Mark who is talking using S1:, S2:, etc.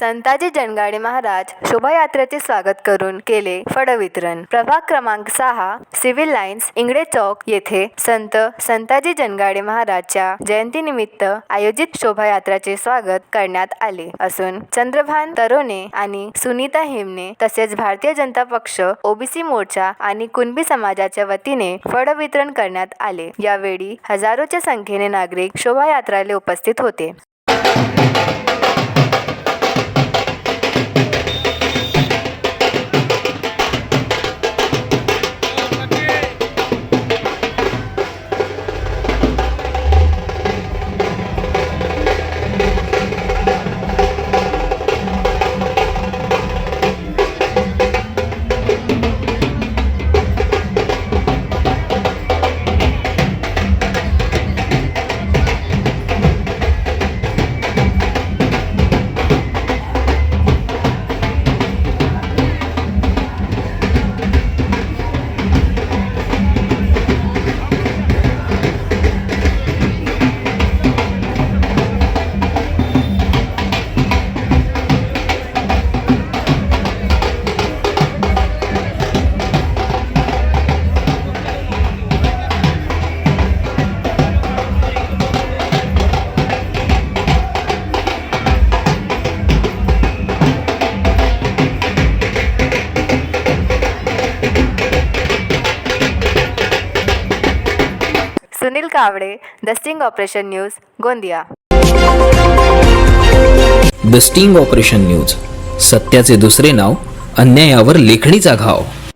S1: संताजी जनगाडे महाराज शोभायात्रेचे स्वागत करून केले फळ वितरण। प्रभाग क्रमांक 6 सिव्हिल लाईन्स इंगळे चौक येथे संताजी जनगाडे महाराजच्या जयंतीनिमित्त आयोजित शोभायात्रेचे स्वागत करण्यात आले असून चंद्रभान तरोने आणि सुनीता हेमने तसेच भारतीय जनता पक्ष, ओबीसी मोर्चा आणि कुणबी समाजाच्या वतीने फळ वितरण करण्यात आले। यावेळी हजारोच्या संख्येने नागरिक शोभायात्रेला उपस्थित होते। Sunil Kawade, the sting operation news, Gondia.
S2: The sting operation news, सत्याचे दुसरे नाव, अन्यायावर लेखणीचा घाव।